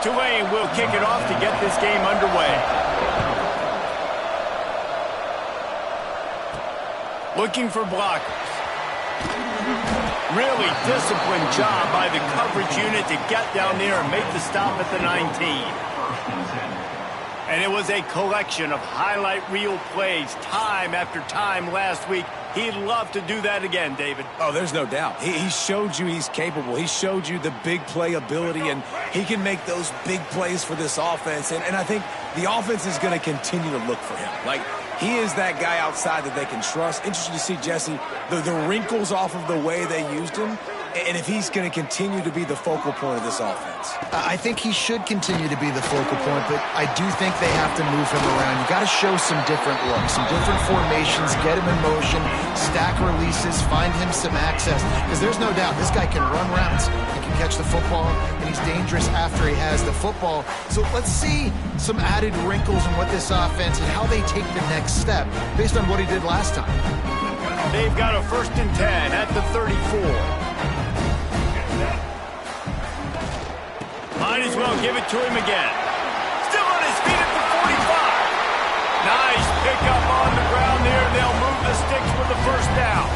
Tulane will kick it off to get this game underway. Looking for blockers. Really disciplined job by the coverage unit to get down there and make the stop at the 19. And it was a collection of highlight reel plays time after time last week. He'd love to do that again, David. Oh, there's no doubt. He showed you he's capable. He showed you the big play ability, and he can make those big plays for this offense. And I think the offense is going to continue to look for him. Like, he is that guy outside that they can trust. Interesting to see, Jesse, the wrinkles off of the way they used him, and if he's going to continue to be the focal point of this offense. I think he should continue to be the focal point, but I do think they have to move him around. You got to show some different looks, some different formations, get him in motion, stack releases, find him some access, because there's no doubt this guy can run routes, he can catch the football, and he's dangerous after he has the football. So let's see some added wrinkles in what this offense and how they take the next step based on what he did last time. They've got a 1st and 10 at the 34. Might as well give it to him again. Still on his feet at the 45. Nice pickup on the ground there. They'll move the sticks with the 1st down.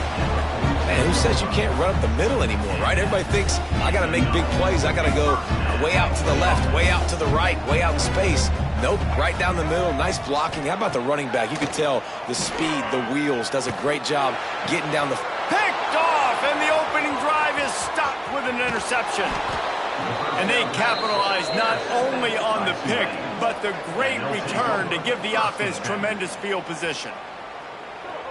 Man, who says you can't run up the middle anymore, right? Everybody thinks, I got to make big plays. I got to go way out to the left, way out to the right, way out in space. Nope, right down the middle. Nice blocking. How about the running back? You could tell the speed, the wheels, does a great job getting down the... Picked off, and the opening drive is stopped with an interception. And they capitalized not only on the pick, but the great return to give the offense tremendous field position.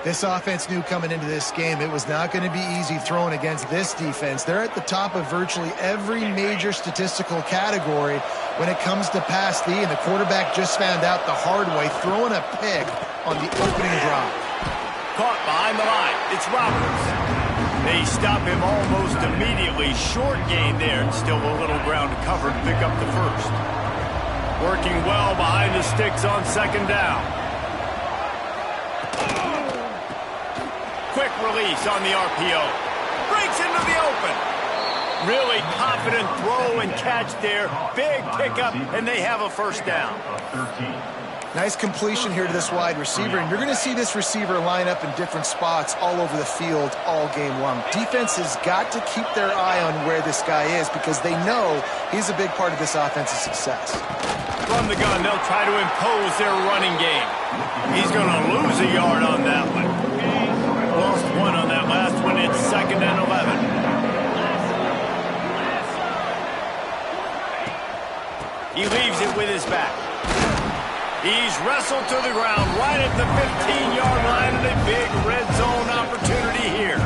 This offense knew coming into this game it was not going to be easy throwing against this defense. They're at the top of virtually every major statistical category when it comes to pass D, and the quarterback just found out the hard way, throwing a pick on the opening drive. Caught behind the line. It's Roberts. They stop him almost immediately. Short gain there, and still a little ground to cover to pick up the 1st. Working well behind the sticks on 2nd down. Quick release on the RPO. Breaks into the open. Really confident throw and catch there. Big pickup, and they have a 1st down. Nice completion here to this wide receiver, and you're going to see this receiver line up in different spots all over the field all game long. Defense has got to keep their eye on where this guy is because they know he's a big part of this offense's success. From the gun, they'll try to impose their running game. He's going to lose a yard on that one. Lost 1 on that last one. It's 2nd and 11. He leaves it with his back. He's wrestled to the ground right at the 15-yard line, and a big red zone opportunity here.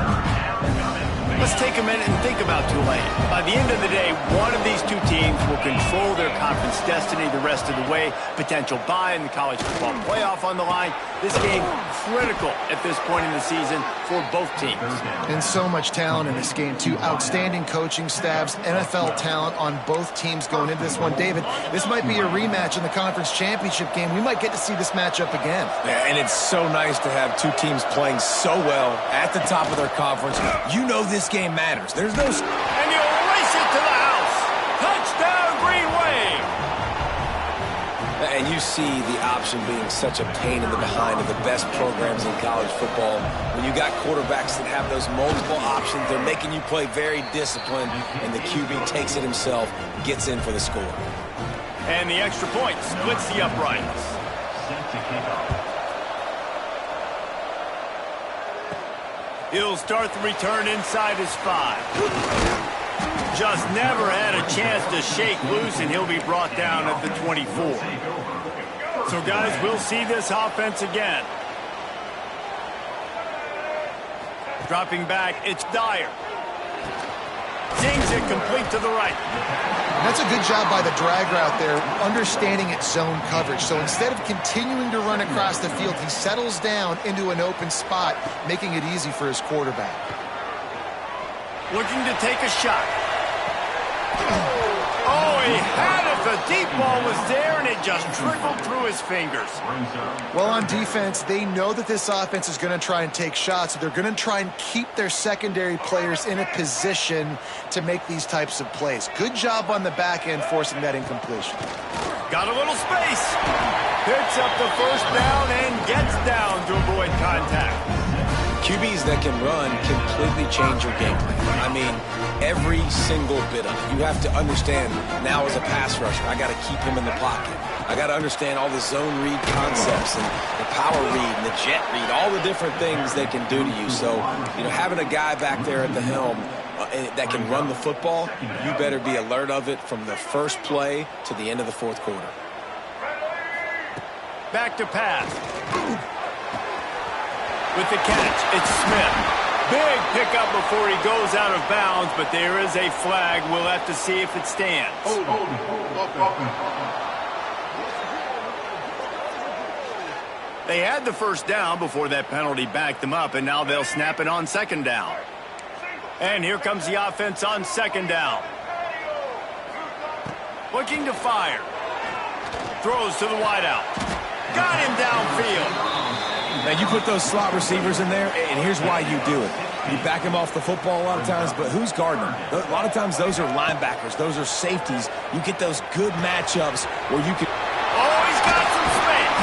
Let's take a minute and think about Tulane. By the end of the day, one of these two teams will control their conference destiny the rest of the way. Potential bye in the college football playoff on the line. This game critical at this point in the season for both teams. And so much talent in this game, too. Outstanding coaching staffs, NFL talent on both teams going into this one. David, this might be a rematch in the conference championship game. We might get to see this matchup again. Yeah, and it's so nice to have two teams playing so well at the top of their conference. You know this game matters. There's no... And you'll race it to the house. Touchdown, Green Wave. And you see the option being such a pain in the behind of the best programs in college football. When you got quarterbacks that have those multiple options, they're making you play very disciplined, and the QB takes it himself, gets in for the score. And the extra point splits the uprights. He'll start the return inside his 5. Just never had a chance to shake loose, and he'll be brought down at the 24. So, guys, we'll see this offense again. Dropping back, it's Dyer. Zings it complete to the right. That's a good job by the drag route there, understanding its zone coverage. So instead of continuing to run across the field, he settles down into an open spot, making it easy for his quarterback. Looking to take a shot. Oh, he had it. The deep ball was there, and it just trickled through his fingers. Well, on defense, they know that this offense is going to try and take shots. So they're going to try and keep their secondary players in a position to make these types of plays. Good job on the back end forcing that incompletion. Got a little space. Picks up the first down and gets down to avoid contact. QBs that can run completely change your game plan. I mean, every single bit of it. You have to understand now as a pass rusher, I got to keep him in the pocket. I got to understand all the zone read concepts and the power read and the jet read, all the different things they can do to you. So, having a guy back there at the helm that can run the football, you better be alert of it from the first play to the end of the fourth quarter. Back to pass. With the catch, it's Smith. Big pickup before he goes out of bounds, but there is a flag. We'll have to see if it stands. They had the first down before that penalty backed them up, and now they'll snap it on second down. And here comes the offense on second down. Looking to fire. Throws to the wideout. Got him downfield. Now, you put those slot receivers in there, and here's why you do it. You back him off the football a lot of times, but who's guarding him? A lot of times those are linebackers. Those are safeties. You get those good matchups where you can... Oh, he's got some space.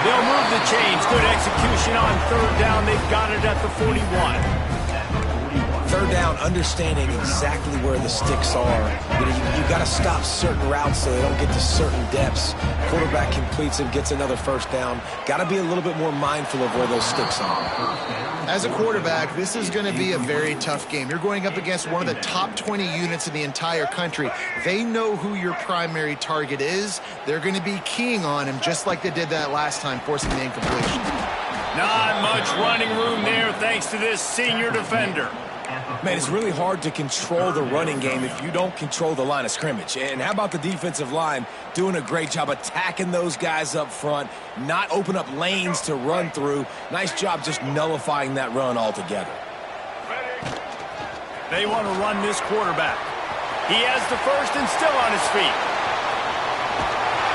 They'll move the chains. Good execution on third down. They've got it at the 41. Third down, understanding exactly where the sticks are. You got to stop certain routes so they don't get to certain depths. Quarterback completes and gets another first down. Got to be a little bit more mindful of where those sticks are. As a quarterback, this is going to be a very tough game. You're going up against one of the top 20 units in the entire country. They know who your primary target is. They're going to be keying on him just like they did that last time, forcing the incompletion. Not much running room there thanks to this senior defender. Man, it's really hard to control the running game if you don't control the line of scrimmage. And how about the defensive line doing a great job attacking those guys up front, not open up lanes to run through. Nice job just nullifying that run altogether. They want to run this quarterback. He has the first and still on his feet.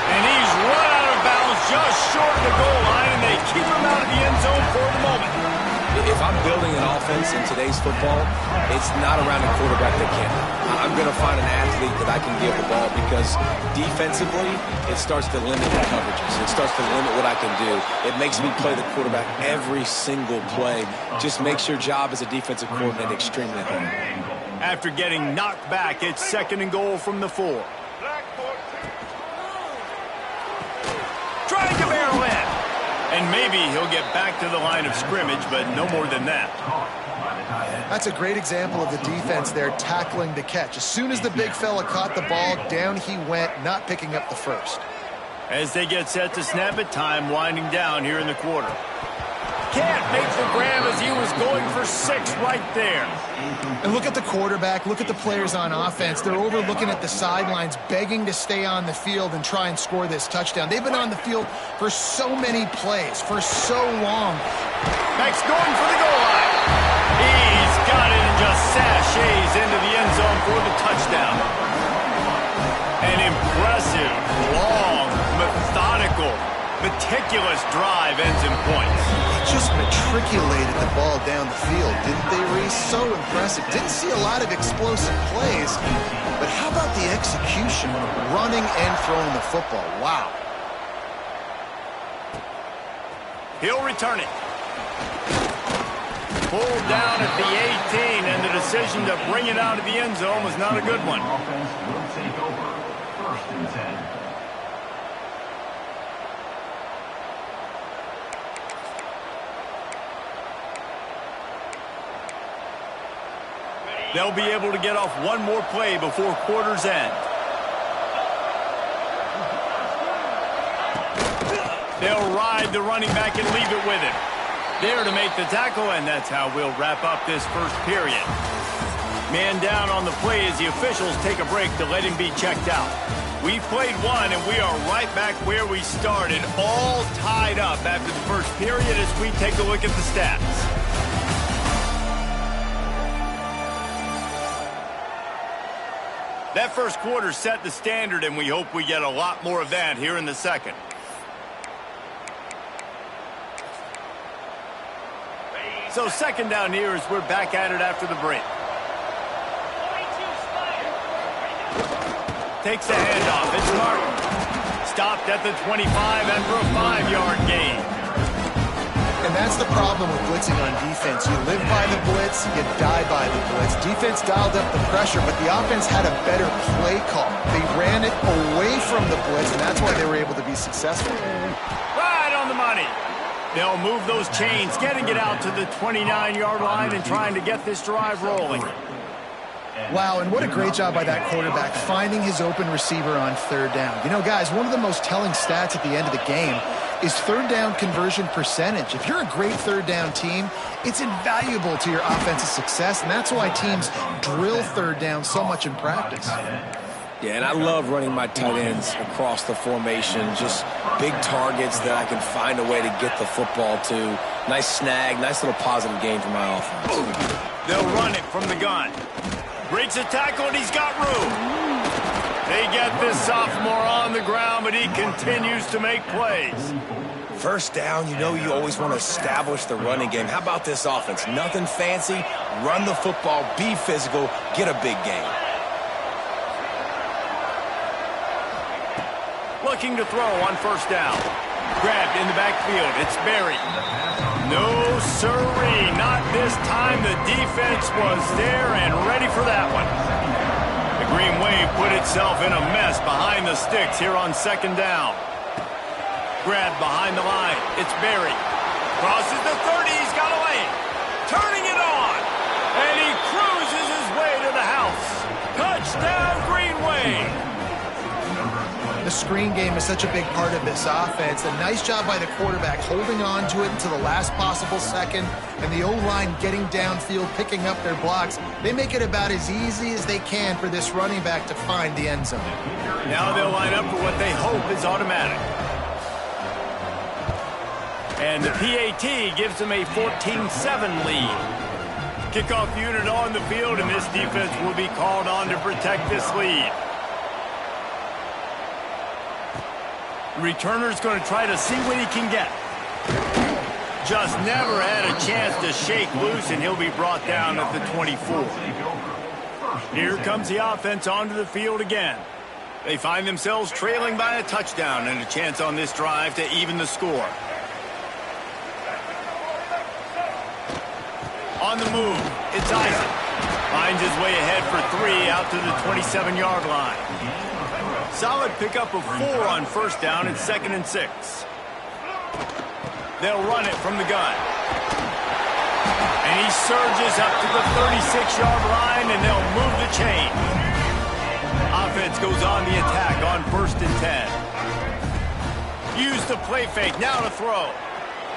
And he's run out of bounds just short of the goal line, and they keep him out of the end zone for the moment. If I'm building an offense in today's football, it's not around a quarterback that can. I'm going to find an athlete that I can give the ball because defensively, it starts to limit the coverages. It starts to limit what I can do. It makes me play the quarterback every single play. Just makes your job as a defensive coordinator extremely hard. After getting knocked back, it's second and goal from the 4. Trying to barrel in. And maybe he'll get back to the line of scrimmage, but no more than that. That's a great example of the defense there tackling the catch. As soon as the big fella caught the ball, down he went, not picking up the first. As they get set to snap it, time winding down here in the quarter. Can't make the grab as he was going for 6 right there. And look at the quarterback, look at the players on offense. They're overlooking at the sidelines, begging to stay on the field and try and score this touchdown. They've been on the field for so many plays, for so long. Max going for the goal line. He's got it and just sashays into the end zone for the touchdown. An impressive, long, methodical, meticulous drive ends in points. Just matriculated the ball down the field, didn't they, Reese? So impressive. Didn't see a lot of explosive plays, but how about the execution, running and throwing the football? Wow. He'll return it. Pulled down at the 18, and the decision to bring it out of the end zone was not a good one. Offense will take over. First and 10. They'll be able to get off one more play before quarter's end. They'll ride the running back and leave it with him. There to make the tackle, and that's how we'll wrap up this first period. Man down on the play as the officials take a break to let him be checked out. We've played one, and we are right back where we started, all tied up after the first period as we take a look at the stats. That first quarter set the standard, and we hope we get a lot more of that here in the second. So second down here as we're back at it after the break. Takes the handoff. It's Martin. Stopped at the 25 after a 5-yard gain. And that's the problem with blitzing on defense. You live by the blitz, you die by the blitz. Defense dialed up the pressure, but the offense had a better play call. They ran it away from the blitz, and that's why they were able to be successful. Right on the money. They'll move those chains, getting it out to the 29-yard line and trying to get this drive rolling. Wow, and what a great job by that quarterback, finding his open receiver on third down. You know, guys, one of the most telling stats at the end of the game is third down conversion percentage. If you're a great third down team, it's invaluable to your offensive success, and that's why teams drill third down so much in practice. Yeah, and I love running my tight ends across the formation, just big targets that I can find a way to get the football to. Nice snag, nice little positive gain for my offense. They'll run it from the gun. Breaks a tackle, and he's got room. They get this sophomore on the ground, but he continues to make plays. First down, you know you always want to establish the running game. How about this offense? Nothing fancy. Run the football, be physical, get a big gain. Looking to throw on first down. Grabbed in the backfield. It's Berry. No sirree. Not this time. The defense was there and ready for that one. The Green Wave put itself in a mess behind the sticks here on second down. Grabbed behind the line. It's Berry. Crosses the 30. He's got a lane. Turning it on. And he cruises his way to the house. Touchdown, Green Wave. The screen game is such a big part of this offense. A nice job by the quarterback holding on to it until the last possible second, and the O-line getting downfield, picking up their blocks. They make it about as easy as they can for this running back to find the end zone. Now they'll line up for what they hope is automatic. And the PAT gives them a 14-7 lead. Kickoff unit on the field, and this defense will be called on to protect this lead. Returner's going to try to see what he can get. Just never had a chance to shake loose, and he'll be brought down at the 24. Here comes the offense onto the field again. They find themselves trailing by a touchdown and a chance on this drive to even the score. On the move, it's Isaac. Finds his way ahead for 3 out to the 27-yard line. Solid pickup of 4 on first down and 2nd and 6. They'll run it from the gun. And he surges up to the 36-yard line, and they'll move the chain. Offense goes on the attack on 1st and 10. Use the play fake, now to throw.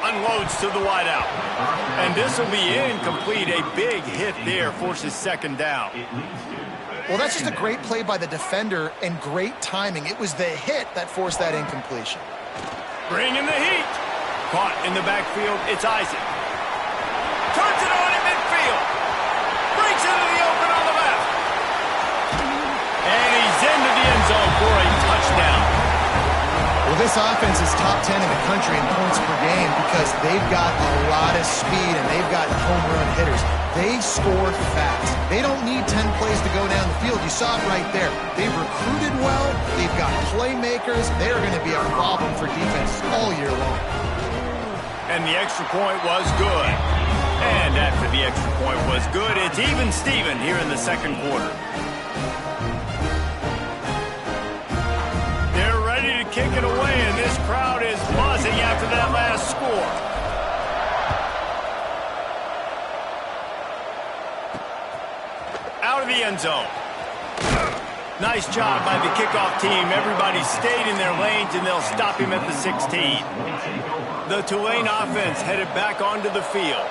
Unloads to the wideout. And this will be incomplete. A big hit there forces 2nd down. Well, that's just a great play by the defender and great timing. It was the hit that forced that incompletion. Bringing the heat. Caught in the backfield, it's Isaac. Turns it on in midfield. Breaks into the open on the left. And he's into the end zone for a touchdown. Well, this offense is top 10 in the country in points per game because they've got a lot of speed and they've got home run hitters. They score fast. They don't need 10 plays to go down the field. You saw it right there. They've recruited well. They've got playmakers. They're going to be a problem for defense all year long. And the extra point was good. And after the extra point was good, it's even Steven here in the second quarter. They're ready to kick it away, and this crowd is buzzing after that last score. Out of the end zone. Nice job by the kickoff team. Everybody stayed in their lanes, and they'll stop him at the 16. The Tulane offense headed back onto the field.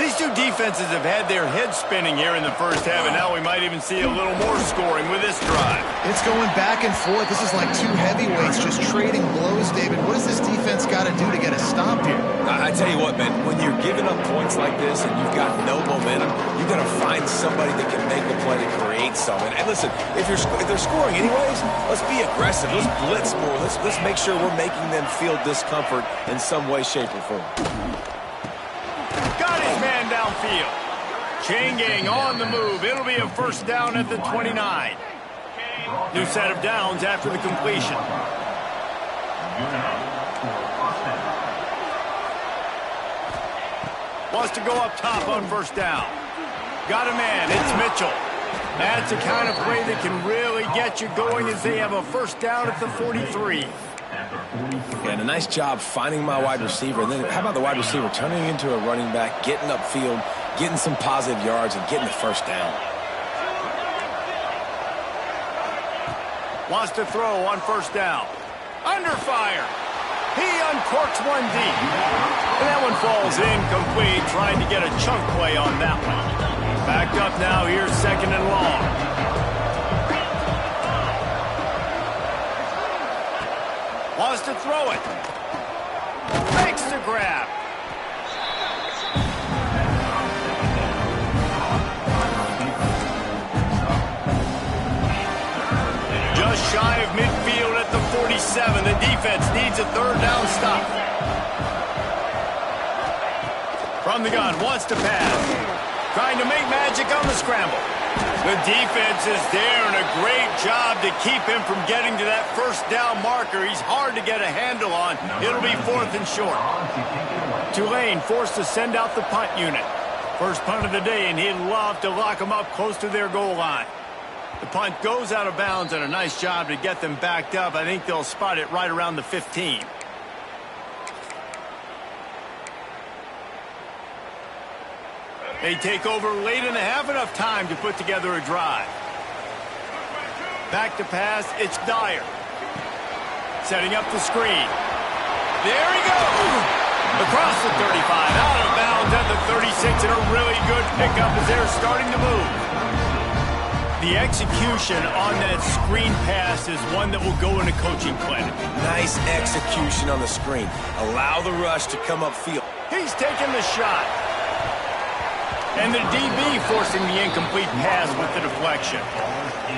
These two defenses have had their heads spinning here in the first half, and now we might even see a little more scoring with this drive. It's going back and forth. This is like two heavyweights just trading blows, David. What does this defense got to do to get a stop here? I tell you what, man, when you're giving up points like this and you've got no momentum, you got to find somebody that can make a play to create something. And listen, if they're scoring anyways, let's be aggressive. Let's blitz more. Let's make sure we're making them feel discomfort in some way, shape, or form. Got his man downfield. Chain gang on the move. It'll be a first down at the 29. New set of downs after the completion. Wants to go up top on first down. Got a man. It's Mitchell. That's the kind of play that can really get you going as they have a first down at the 43. And a nice job finding my wide receiver. And then how about the wide receiver turning into a running back, getting upfield, getting some positive yards, and getting the first down. Wants to throw on first down. Under fire. He uncorks one deep. And that one falls incomplete, trying to get a chunk play on that one. Backed up now, here's second and long. Wants to throw it. Makes the grab. Just shy of midfield at the 47. The defense needs a third down stop. From the gun, wants to pass. Trying to make magic on the scramble. The defense is there, and a great job to keep him from getting to that first down marker. He's hard to get a handle on. It'll be fourth and short. Tulane forced to send out the punt unit. First punt of the day, and he'd love to lock them up close to their goal line. The punt goes out of bounds, and a nice job to get them backed up. I think they'll spot it right around the 15. They take over late in the half, enough time to put together a drive. Back to pass, it's Dyer. Setting up the screen. There he goes! Across the 35, out of bounds at the 36, and a really good pickup as they're starting to move. The execution on that screen pass is one that will go in a coaching clinic. Nice execution on the screen. Allow the rush to come upfield. He's taking the shot. And the DB forcing the incomplete pass with the deflection.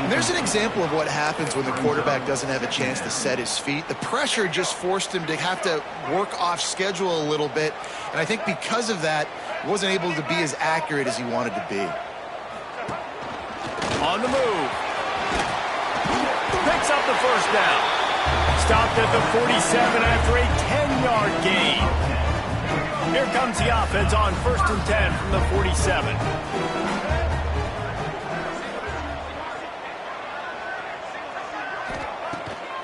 There's an example of what happens when the quarterback doesn't have a chance to set his feet. The pressure just forced him to have to work off schedule a little bit. And I think because of that, he wasn't able to be as accurate as he wanted to be. On the move. Picks up the first down. Stopped at the 47 after a 10-yard gain. Here comes the offense on 1st and 10 from the 47.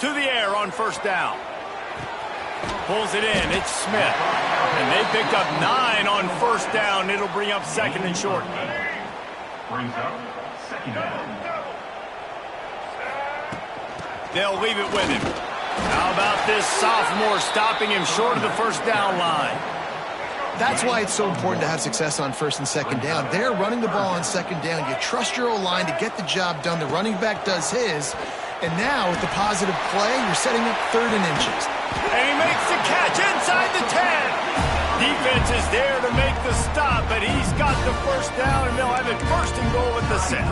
To the air on first down. Pulls it in. It's Smith. And they picked up 9 on first down. It'll bring up second and short. Brings up second down. They'll leave it with him. How about this sophomore stopping him short of the first down line? That's why it's so important to have success on 1st and 2nd down. They're running the ball on 2nd down. You trust your O-line to get the job done. The running back does his. And now, with the positive play, you're setting up 3rd and inches. And he makes the catch inside the 10. Defense is there to make the stop, but he's got the first down, and they'll have it 1st and goal at the 6.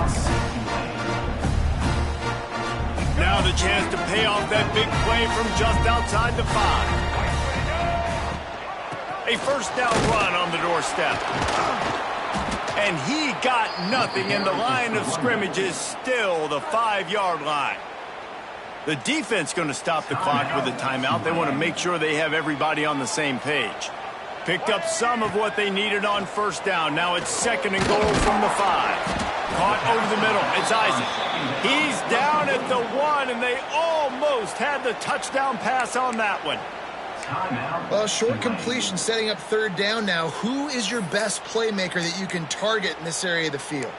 Now the chance to pay off that big play from just outside the 5. A first down run on the doorstep. And he got nothing, and the line of scrimmage is still the 5-yard line. The defense going to stop the clock with a timeout. They want to make sure they have everybody on the same page. Picked up some of what they needed on first down. Now it's 2nd and goal from the 5. Caught over the middle. It's Isaac. He's down at the 1, and they almost had the touchdown pass on that one. Well, short completion, setting up 3rd down now. Who is your best playmaker that you can target in this area of the field?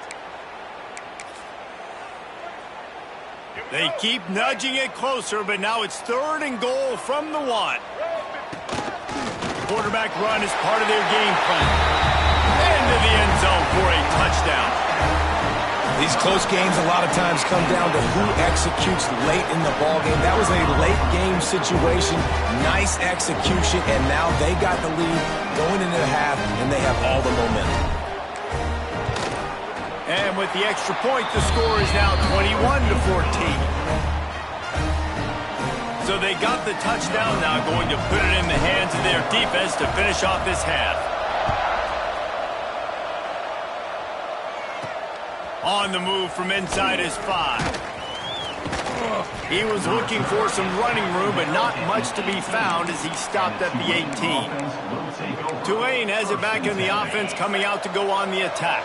They keep nudging it closer, but now it's 3rd and goal from the 1. Quarterback run is part of their game plan. into the end zone for a touchdown. These close games a lot of times come down to who executes late in the ballgame. That was a late game situation, nice execution, and now they got the lead going into the half, and they have all the momentum. And with the extra point, the score is now 21-14. So they got the touchdown, now going to put it in the hands of their defense to finish off this half. On the move from inside his 5. He was looking for some running room, but not much to be found as he stopped at the 18. Tulane has it back in the offense, coming out to go on the attack.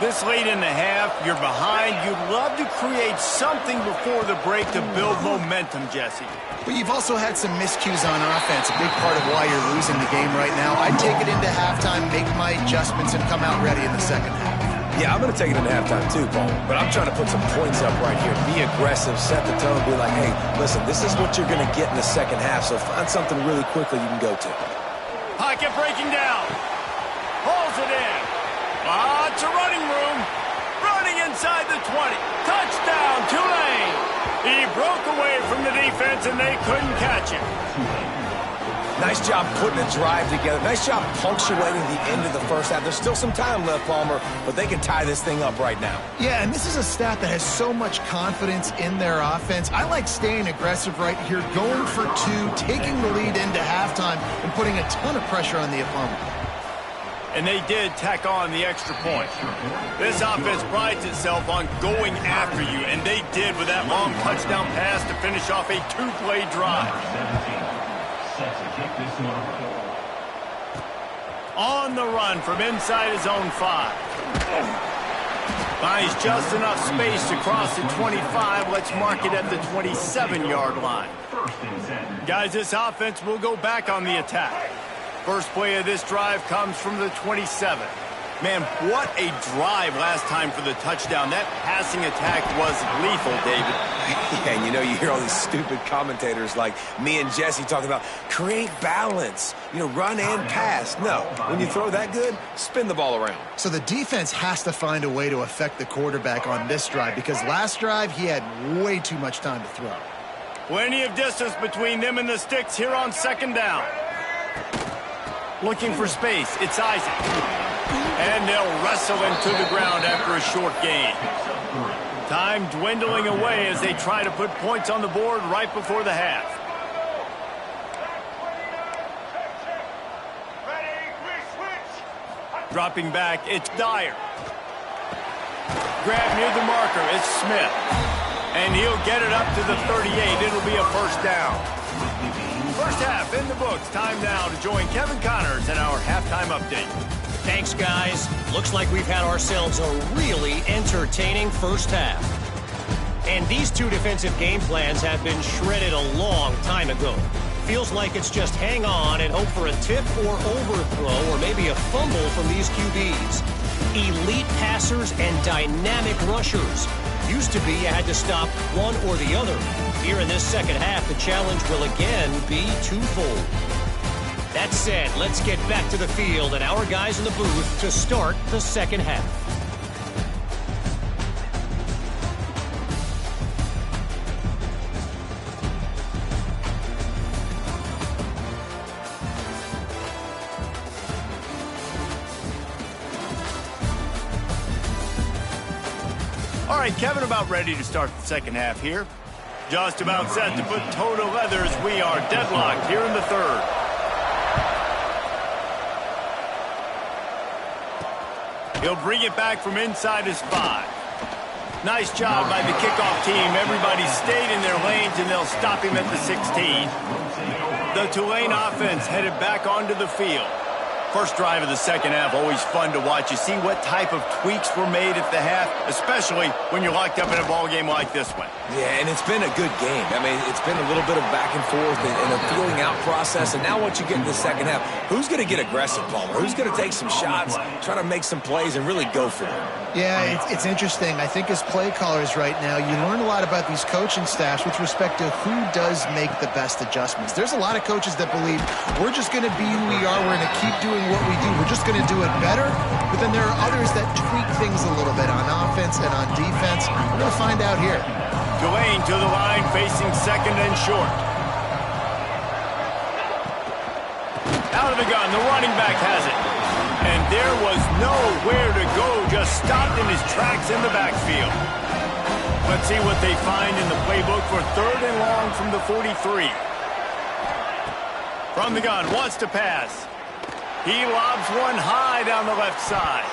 This late in the half, you're behind. You'd love to create something before the break to build momentum, Jesse. But you've also had some miscues on offense, a big part of why you're losing the game right now. I'd take it into halftime, make my adjustments, and come out ready in the second half. Yeah, I'm going to take it into halftime too, Paul. But I'm trying to put some points up right here. Be aggressive, set the tone, be like, hey, listen, this is what you're going to get in the second half, so find something really quickly you can go to. Pocket breaking down. Pulls it in. Lots of running room. Running inside the 20. Touchdown, Tulane. He broke away from the defense, and they couldn't catch him. Nice job putting a drive together. Nice job punctuating the end of the first half. There's still some time left, Palmer, but they can tie this thing up right now. Yeah, and this is a staff that has so much confidence in their offense. I like staying aggressive right here, going for 2, taking the lead into halftime, and putting a ton of pressure on the opponent. And they did tack on the extra point. This offense prides itself on going after you, and they did with that long touchdown pass to finish off a 2-play drive. On the run from inside his own 5. Finds just enough space to cross the 25. Let's mark it at the 27-yard line. Guys, this offense will go back on the attack. First play of this drive comes from the 27. Man, what a drive last time for the touchdown. That passing attack was lethal, David. Yeah, and you know, you hear all these stupid commentators like me and Jesse talking about create balance, you know, run and pass. No, when you throw that good, spin the ball around. So the defense has to find a way to affect the quarterback on this drive because last drive he had way too much time to throw. Plenty of distance between them and the sticks here on second down. Looking for space, it's Isaac. And they'll wrestle him to the ground after a short gain. Time dwindling away as they try to put points on the board right before the half. Dropping back, it's Dyer. Grab near the marker, it's Smith. And he'll get it up to the 38. It'll be a first down. First half in the books. Time now to join Kevin Connors in our halftime update. Thanks, guys. Looks like we've had ourselves a really entertaining first half. And these two defensive game plans have been shredded a long time ago. Feels like it's just hang on and hope for a tip or overthrow or maybe a fumble from these QBs. Elite passers and dynamic rushers. Used to be you had to stop one or the other. Here in this second half, the challenge will again be twofold. That said, let's get back to the field and our guys in the booth to start the second half. All right, Kevin, about ready to start the second half here. Just about set to put toe to leather as we are deadlocked here in the third. He'll bring it back from inside his 5. Nice job by the kickoff team. Everybody stayed in their lanes, and they'll stop him at the 16. The Tulane offense headed back onto the field. First drive of the second half, always fun to watch. You see what type of tweaks were made at the half, especially when you're locked up in a ball game like this one. Yeah, and it's been a good game. I mean, it's been a little bit of back and forth and a feeling out process. And now once you get in the second half, who's going to get aggressive, Palmer? Who's going to take some shots, try to make some plays, and really go for it? Yeah, it's interesting. I think as play callers right now, you learn a lot about these coaching staffs with respect to who does make the best adjustments. There's a lot of coaches that believe we're just going to be who we are. We're going to keep doing doing what we do. We're just going to do it better. But then there are others that tweak things a little bit on offense and on defense. We're going to find out here. Tulane to the line, facing second and short. Out of the gun, the running back has it. And there was nowhere to go, just stopped in his tracks in the backfield. Let's see what they find in the playbook for third and long from the 43. From the gun, wants to pass. He lobs one high down the left side.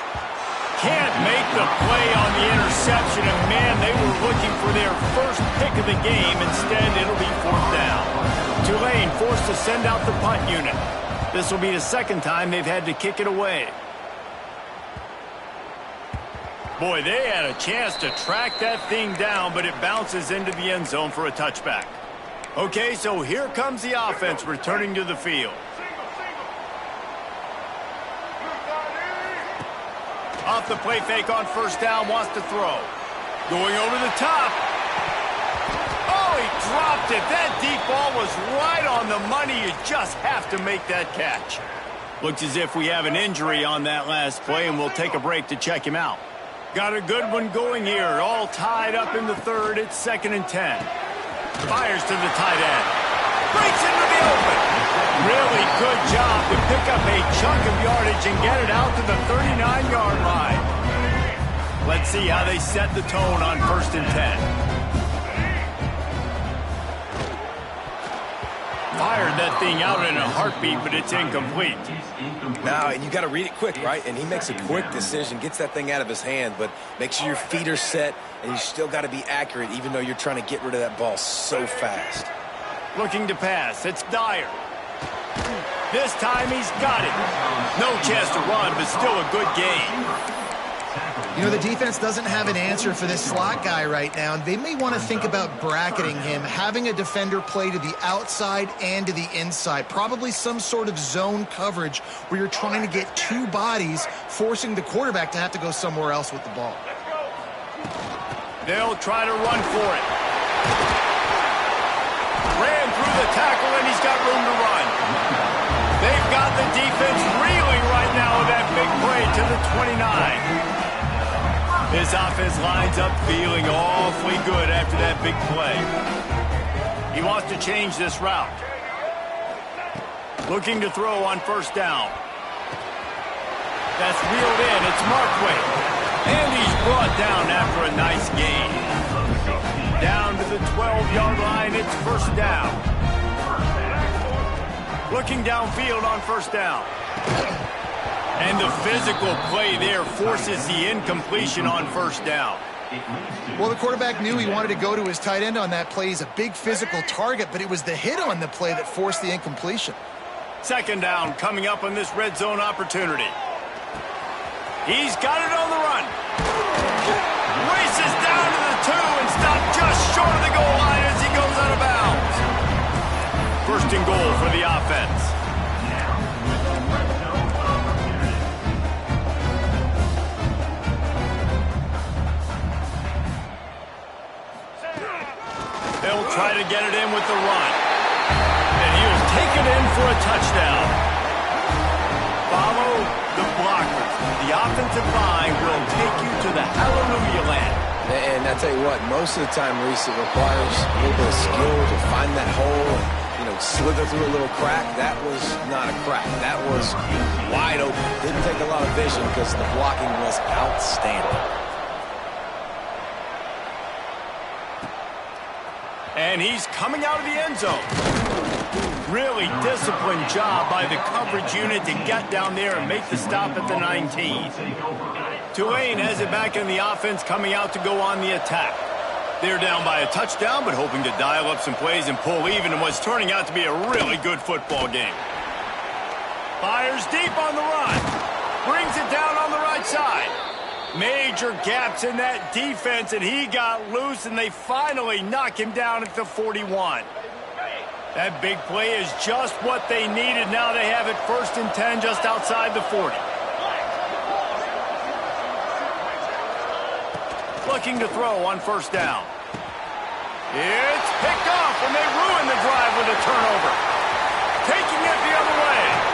Can't make the play on the interception, and man, they were looking for their first pick of the game. Instead, it'll be fourth down. Tulane forced to send out the punt unit. This will be the second time they've had to kick it away. Boy, they had a chance to track that thing down, but it bounces into the end zone for a touchback. Okay, so here comes the offense returning to the field. Off the play fake on first down, wants to throw. Going over the top. Oh, he dropped it. That deep ball was right on the money. You just have to make that catch. Looks as if we have an injury on that last play, and we'll take a break to check him out. Got a good one going here. All tied up in the third. It's 2nd and 10. Fires to the tight end. Breaks into the open. Really good job to pick up a chunk of yardage and get it out to the 39-yard line. Let's see how they set the tone on 1st and 10. Fired that thing out in a heartbeat, but it's incomplete. Now, you got to read it quick, right? And he makes a quick decision, gets that thing out of his hand, but make sure your feet are set, and you still got to be accurate, even though you're trying to get rid of that ball so fast. Looking to pass. It's Dyer. This time he's got it. No chance to run, but still a good game. You know, the defense doesn't have an answer for this slot guy right now, and they may want to think about bracketing him, having a defender play to the outside and to the inside. Probably some sort of zone coverage where you're trying to get two bodies, forcing the quarterback to have to go somewhere else with the ball. They'll try to run for it. Ran through the tackle, and he's got room to run. They've got the defense reeling right now with that big play to the 29. This offense lines up feeling awfully good after that big play. He wants to change this route. Looking to throw on first down. That's reeled in. It's Markway. And he's brought down after a nice gain. Down to the 12-yard line. It's first down. Looking downfield on first down. And the physical play there forces the incompletion on first down. Well, the quarterback knew he wanted to go to his tight end on that play. He's a big physical target, but it was the hit on the play that forced the incompletion. Second down coming up on this red zone opportunity. He's got it on the run. Races down to the 2 and stopped just short of the goal line as he goes out of bounds. First and goal for the offense. They'll try to get it in with the run. And he'll take it in for a touchdown. Follow the blockers. The offensive line will take you to the hallelujah land. And I tell you what, most of the time, Reese, it requires a little bit of skill to find that hole and, slither through a little crack. That was not a crack. That was wide open. Didn't take a lot of vision because the blocking was outstanding. And he's coming out of the end zone. Really disciplined job by the coverage unit to get down there and make the stop at the 19. Tulane has it back in the offense, coming out to go on the attack. They're down by a touchdown, but hoping to dial up some plays and pull even in what's turning out to be a really good football game. Fires deep on the run. Brings it down on the right side. Major gaps in that defense, and he got loose, and they finally knock him down at the 41. That big play is just what they needed. Now they have it 1st and 10 just outside the 40. Looking to throw on first down. It's picked off, and they ruin the drive with a turnover. Taking it the other way.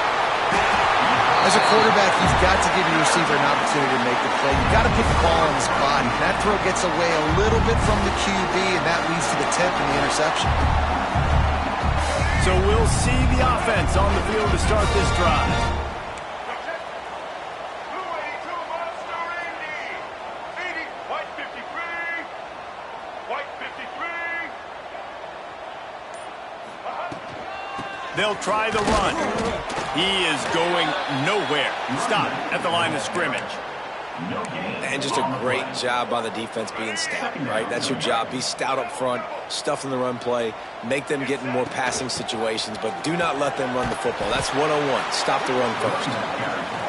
As a quarterback, you've got to give your receiver an opportunity to make the play. You've got to put the ball on his body. That throw gets away a little bit from the QB, and that leads to the tip and the interception. So we'll see the offense on the field to start this drive. They'll try the run. He is going nowhere. Stop at the line of scrimmage. And just a great job by the defense being stout, right? That's your job. Be stout up front, stuff in the run play, make them get in more passing situations, but do not let them run the football. That's 101. Stop the run first.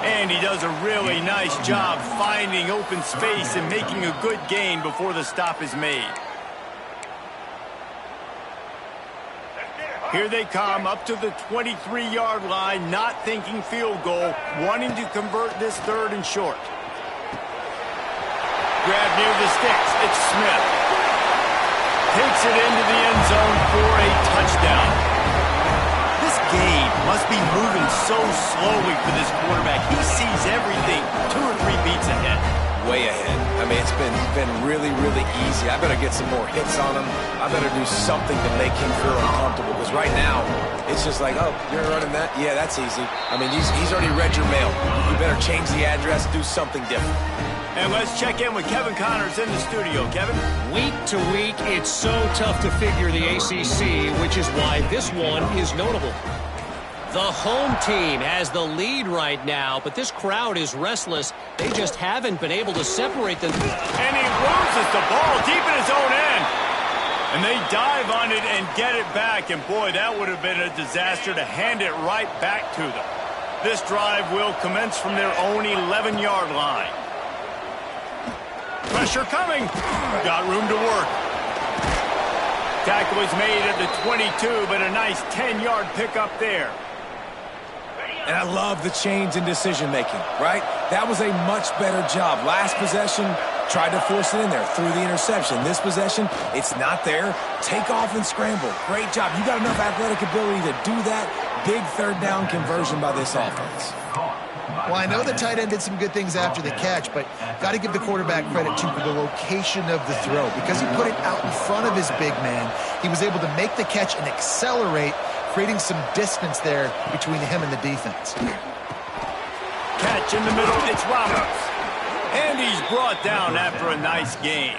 And he does a really nice job finding open space and making a good gain before the stop is made. Here they come up to the 23-yard line, not thinking field goal, wanting to convert this 3rd and short. Grab near the sticks. It's Smith. Takes it into the end zone for a touchdown. This game must be moving so slowly for this quarterback. He sees everything 2 or 3 beats ahead. Way ahead. I mean, it's been really, really easy. I better get some more hits on him. I better do something to make him feel uncomfortable, because right now, it's just like, oh, you're running that? Yeah, that's easy. I mean, he's already read your mail. You better change the address, do something different. And let's check in with Kevin Connors in the studio. Kevin? Week to week, it's so tough to figure the ACC, which is why this one is notable. The home team has the lead right now, but this crowd is restless. They just haven't been able to separate them. And he loses the ball deep in his own end. And they dive on it and get it back. And boy, that would have been a disaster to hand it right back to them. This drive will commence from their own 11-yard line. Pressure coming. Got room to work. Tackle is made at the 22, but a nice 10-yard pickup there. And I love the change in decision-making, right? That was a much better job. Last possession, tried to force it in there, threw the interception. This possession, it's not there. Take off and scramble. Great job. You got enough athletic ability to do that. Big 3rd down conversion by this offense. Well, I know the tight end did some good things after the catch, but got to give the quarterback credit, too, for the location of the throw. Because he put it out in front of his big man, he was able to make the catch and accelerate, creating some distance there between him and the defense. Catch in the middle, it's Roberts. And he's brought down after a nice gain.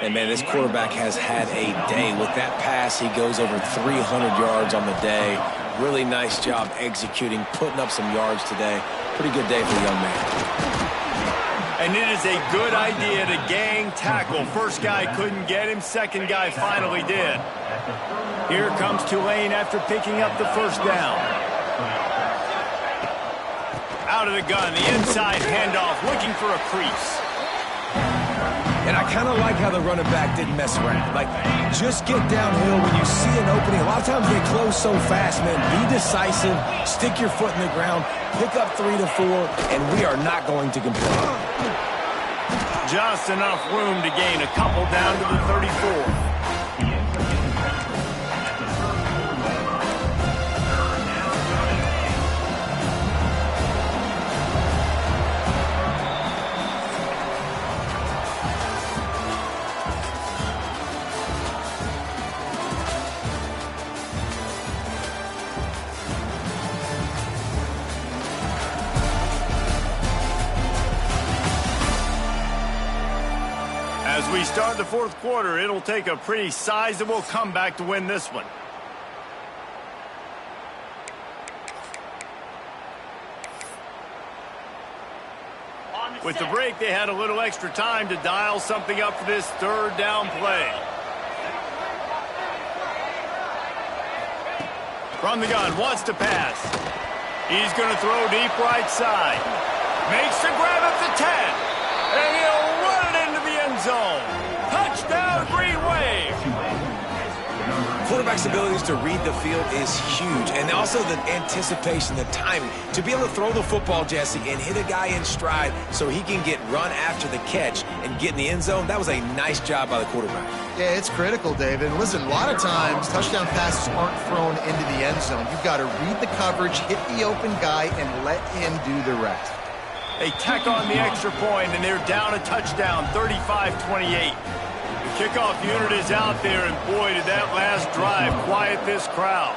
And, man, this quarterback has had a day. With that pass, he goes over 300 yards on the day. Really nice job executing, putting up some yards today. Pretty good day for the young man. And it is a good idea to gang tackle. First guy couldn't get him. Second guy finally did. Here comes Tulane after picking up the 1st down. Out of the gun, the inside handoff, looking for a crease. And I kind of like how the running back didn't mess around. Like, just get downhill when you see an opening. A lot of times they close so fast, man. Be decisive, stick your foot in the ground, pick up 3 to 4, and we are not going to complain. Just enough room to gain a couple down to the 34. As we start the 4th quarter, it'll take a pretty sizable comeback to win this one. With the break, they had a little extra time to dial something up for this 3rd down play. From the gun, wants to pass. He's going to throw deep right side. Makes the grab at the 10. And he'll run it into the end zone. Touchdown, Green Wave. Quarterback's abilities to read the field is huge, and also the anticipation, the timing. To be able to throw the football, Jesse, and hit a guy in stride so he can get run after the catch and get in the end zone, that was a nice job by the quarterback. Yeah, it's critical, David. And listen, a lot of times, touchdown passes aren't thrown into the end zone. You've got to read the coverage, hit the open guy, and let him do the rest. They tack on the extra point, and they're down a touchdown, 35-28. The kickoff unit is out there, and boy, did that last drive quiet this crowd.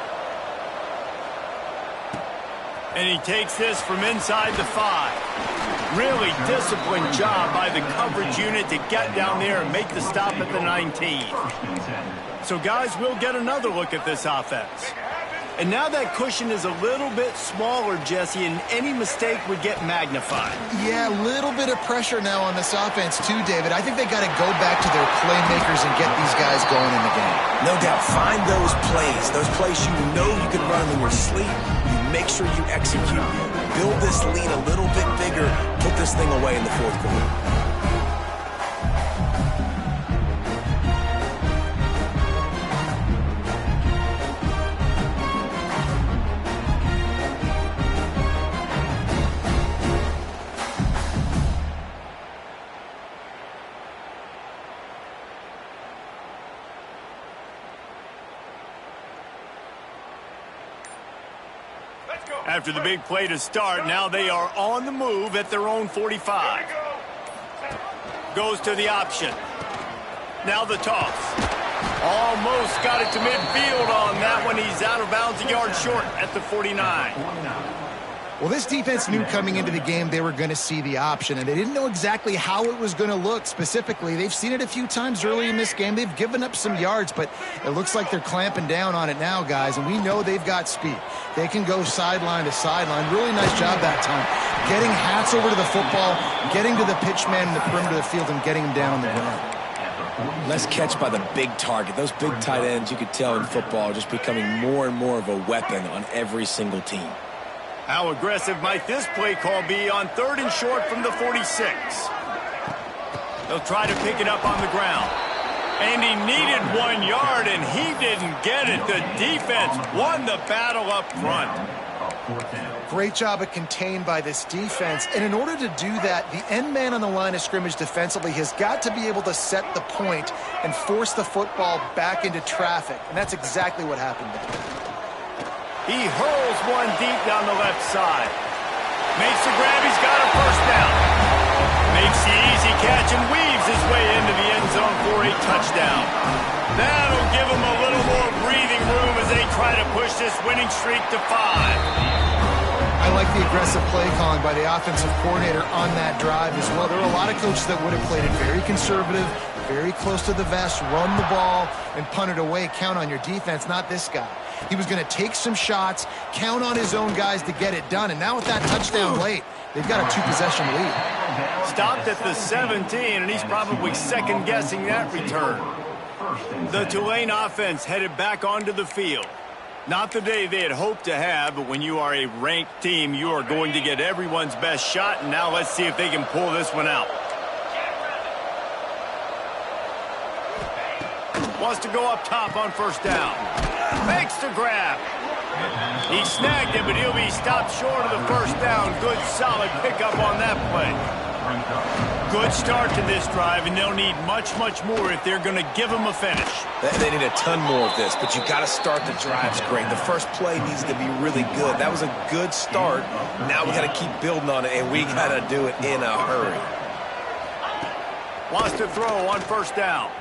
And he takes this from inside the 5. Really disciplined job by the coverage unit to get down there and make the stop at the 19. So, guys, we'll get another look at this offense. And now that cushion is a little bit smaller, Jesse, and any mistake would get magnified. Yeah, a little bit of pressure now on this offense too, David. I think they got to go back to their playmakers and get these guys going in the game. No doubt. Find those plays you know you can run in your sleep. You make sure you execute. Build this lead a little bit bigger. Put this thing away in the fourth quarter. After the big play to start, now they are on the move at their own 45. Goes to the option. Now the toss. Almost got it to midfield on that one. He's out of bounds, a yard short at the 49. Well, this defense knew coming into the game they were going to see the option, and they didn't know exactly how it was going to look specifically. They've seen it a few times early in this game. They've given up some yards, but it looks like they're clamping down on it now, guys, and we know they've got speed. They can go sideline to sideline. Really nice job that time. Getting hats over to the football, getting to the pitch man in the perimeter of the field, and getting him down on the ground. Let's catch by the big target. Those big tight ends, you could tell in football, are just becoming more and more of a weapon on every single team. How aggressive might this play call be on 3rd and short from the 46? They'll try to pick it up on the ground. And he needed 1 yard, and he didn't get it. The defense won the battle up front. Great job of contained by this defense. And in order to do that, the end man on the line of scrimmage defensively has got to be able to set the point and force the football back into traffic. And that's exactly what happened there. He hurls one deep down the left side. Makes the grab. He's got a first down. Makes the easy catch and weaves his way into the end zone for a touchdown. That'll give him a little more breathing room as they try to push this winning streak to 5. I like the aggressive play calling by the offensive coordinator on that drive as well. There are a lot of coaches that would have played it very conservative, very close to the vest, run the ball, and punt it away. Count on your defense, not this guy. He was going to take some shots, count on his own guys to get it done. And now with that touchdown late, they've got a 2-possession lead. Stopped at the 17, and he's probably second-guessing that return. The Tulane offense headed back onto the field. Not the day they had hoped to have, but when you are a ranked team, you are going to get everyone's best shot. And now let's see if they can pull this one out. Wants to go up top on first down. Makes the grab. He snagged it, but he'll be stopped short of the first down. Good, solid pickup on that play. Good start to this drive, and they'll need much, much more if they're going to give them a finish. They need a ton more of this, but you got to start the drives great. The first play needs to be really good. That was a good start. Now we got to keep building on it, and we got to do it in a hurry. Wants to throw on first down.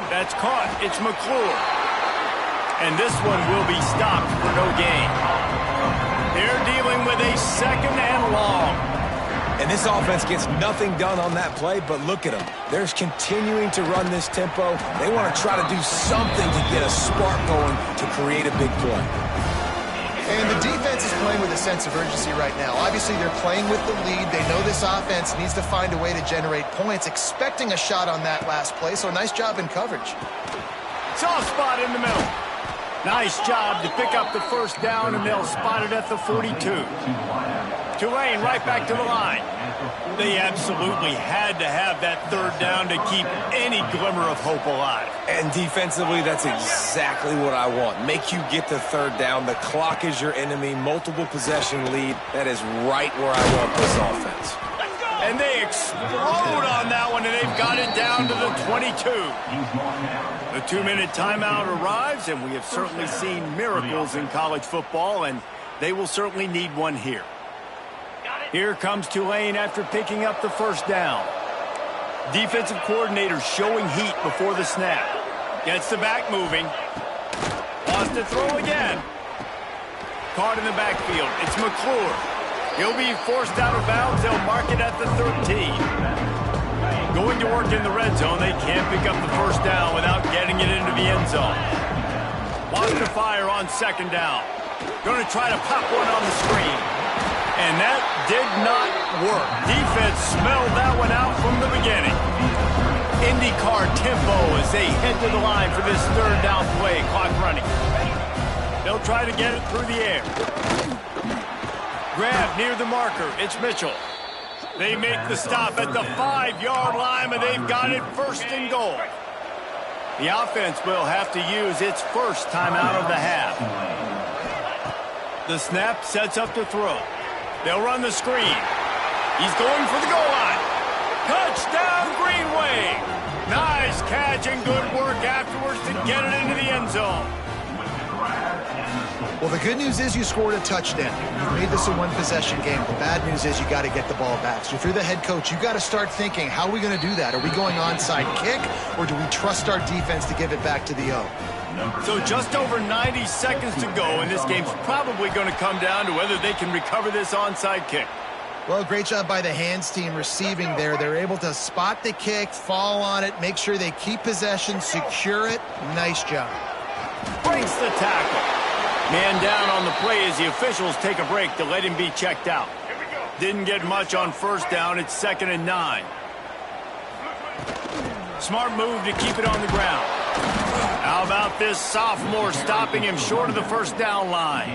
That's caught. It's McClure. And this one will be stopped for no gain. They're dealing with a 2nd and long. And this offense gets nothing done on that play, but look at them. They're continuing to run this tempo. They want to try to do something to get a spark going to create a big play. And the defense is playing with a sense of urgency right now. Obviously, they're playing with the lead. They know this offense needs to find a way to generate points, expecting a shot on that last play, so nice job in coverage. Soft spot in the middle. Nice job to pick up the first down, and they'll spot it at the 42. Tulane right back to the line. They absolutely had to have that third down to keep any glimmer of hope alive. And defensively, that's exactly what I want. Make you get the third down. The clock is your enemy. Multiple possession lead. That is right where I want this offense. And they explode on that one, and they've got it down to the 22. The 2-minute timeout arrives, and we have certainly seen miracles in college football, and they will certainly need one here. Here comes Tulane after picking up the first down. Defensive coordinator showing heat before the snap. Gets the back moving. Wants to throw again. Caught in the backfield. It's McClure. He'll be forced out of bounds. They'll mark it at the 13. Going to work in the red zone. They can't pick up the first down without getting it into the end zone. Wants to fire on second down. Going to try to pop one on the screen. And that did not work. Defense smelled that one out from the beginning. IndyCar tempo as they head to the line for this third down play. Clock running. They'll try to get it through the air. Grab near the marker. It's Mitchell. They make the stop at the 5-yard line, and they've got it first and goal. The offense will have to use its first timeout of the half. The snap sets up to throw. They'll run the screen. He's going for the goal line. Touchdown, Green Wave. Nice catch and good work afterwards to get it into the end zone. Well, the good news is you scored a touchdown. You made this a one-possession game. The bad news is you got to get the ball back. So if you're the head coach, you got to start thinking, how are we going to do that? Are we going onside kick, or do we trust our defense to give it back to the O? So just over 90 seconds to go, and this game's probably going to come down to whether they can recover this onside kick. Well, great job by the hands team receiving there. They're able to spot the kick, fall on it, make sure they keep possession, secure it. Nice job. Breaks the tackle. Man down on the play as the officials take a break to let him be checked out. Didn't get much on first down. It's 2nd and 9. Smart move to keep it on the ground. How about this sophomore stopping him short of the first down line?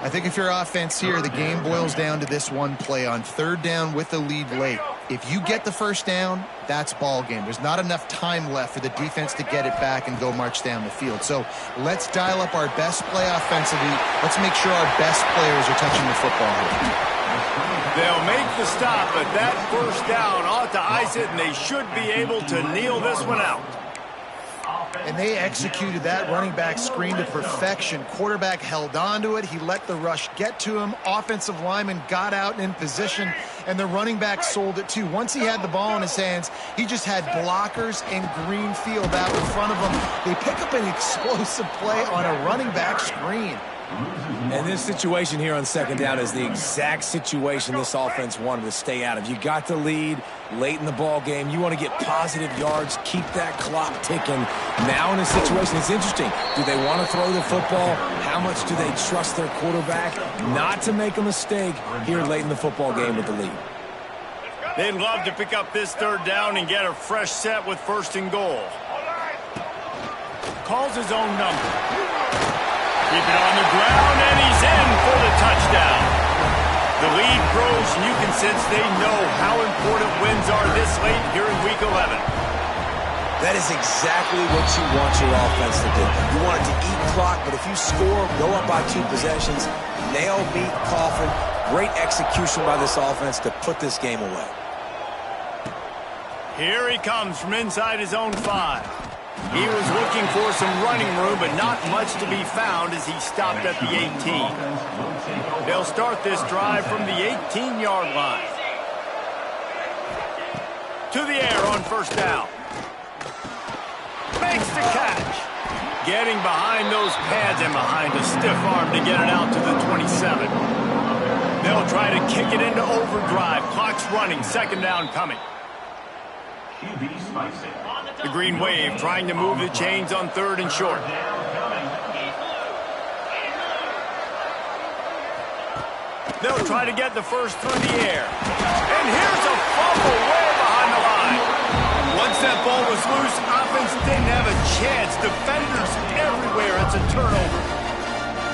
I think if you're offense here, the game boils down to this one play on third down with the lead late. If you get the first down, that's ball game. There's not enough time left for the defense to get it back and go march down the field. So let's dial up our best play offensively. Let's make sure our best players are touching the football here. They'll make the stop, but that first down ought to ice it, and they should be able to kneel this one out. And they executed that running back screen to perfection. Quarterback held on to it. He let the rush get to him. Offensive lineman got out and in position, and the running back sold it too. Once he had the ball in his hands, he just had blockers and green field out in front of him. They pick up an explosive play on a running back screen. And this situation here on second down is the exact situation this offense wanted to stay out of. You got the lead late in the ball game. You want to get positive yards, keep that clock ticking. Now in this situation, it's interesting. Do they want to throw the football? How much do they trust their quarterback not to make a mistake here late in the football game with the lead? They'd love to pick up this third down and get a fresh set with first and goal. Calls his own number. Keep it on the ground, and he's in for the touchdown. The lead grows, and you can sense they know how important wins are this late here in Week 11. That is exactly what you want your offense to do. You want it to eat clock, but if you score, go up by 2 possessions, nail, beat, coffin. Great execution by this offense to put this game away. Here he comes from inside his own 5. He was looking for some running room, but not much to be found as he stopped at the 18. They'll start this drive from the 18-yard line. To the air on first down. Makes the catch. Getting behind those pads and behind a stiff arm to get it out to the 27. They'll try to kick it into overdrive. Clock's running. Second down coming. The Green Wave trying to move the chains on third and short. They'll try to get the first through the air. And here's a fumble way behind the line. Once that ball was loose, offense didn't have a chance. Defenders everywhere. It's a turnover.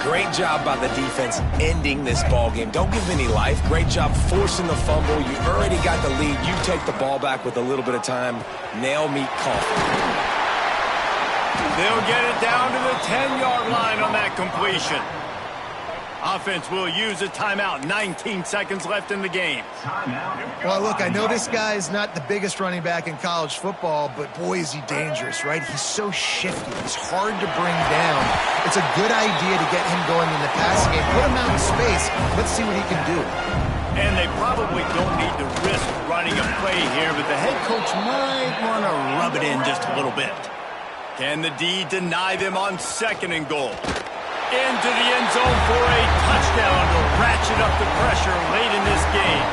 Great job by the defense ending this ball game. Don't give any life. Great job forcing the fumble. You already got the lead. You take the ball back with a little bit of time. Nail meet coffee. They'll get it down to the 10-yard line on that completion. Offense will use a timeout. 19 seconds left in the game. Well, look, I know this guy is not the biggest running back in college football, but boy, is he dangerous, right? He's so shifty. He's hard to bring down. It's a good idea to get him going in the passing game. Put him out in space. Let's see what he can do. And they probably don't need to risk running a play here, but the head coach might want to rub it in just a little bit. Can the D deny them on 2nd and goal? Into the end zone for a touchdown to ratchet up the pressure late in this game.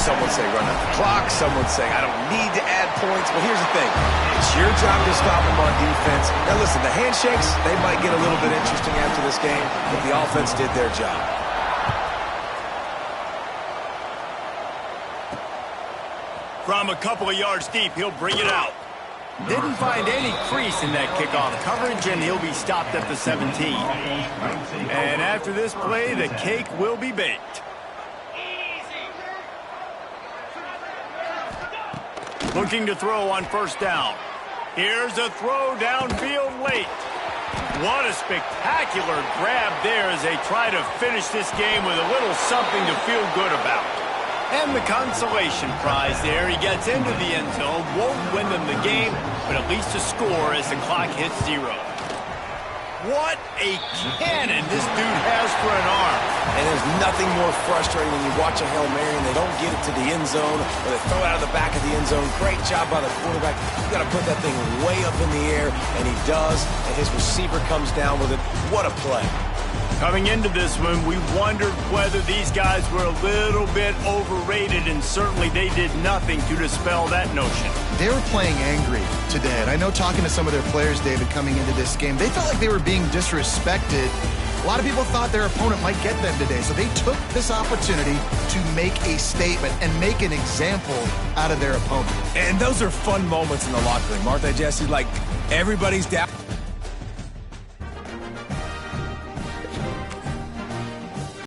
Some would say run out the clock. Some would say I don't need to add points. But here's the thing. It's your job to stop them on defense. Now listen, the handshakes, they might get a little bit interesting after this game, but the offense did their job. From a couple of yards deep, he'll bring it out. Didn't find any crease in that kickoff coverage, and he'll be stopped at the 17. And after this play, the cake will be baked. Looking to throw on 1st down. Here's a throw downfield late. What a spectacular grab there as they try to finish this game with a little something to feel good about. And the consolation prize there. He gets into the end zone, won't win them the game, but at least a score as the clock hits 0. What a cannon this dude has for an arm. And there's nothing more frustrating when you watch a Hail Mary and they don't get it to the end zone, or they throw it out of the back of the end zone. Great job by the quarterback. You got to put that thing way up in the air, and he does, and his receiver comes down with it. What a play. Coming into this one, we wondered whether these guys were a little bit overrated, and certainly they did nothing to dispel that notion. They were playing angry today, and I know talking to some of their players, David, coming into this game, they felt like they were being disrespected. A lot of people thought their opponent might get them today, so they took this opportunity to make a statement and make an example out of their opponent. And those are fun moments in the locker room, aren't they, Jesse? Like, everybody's down.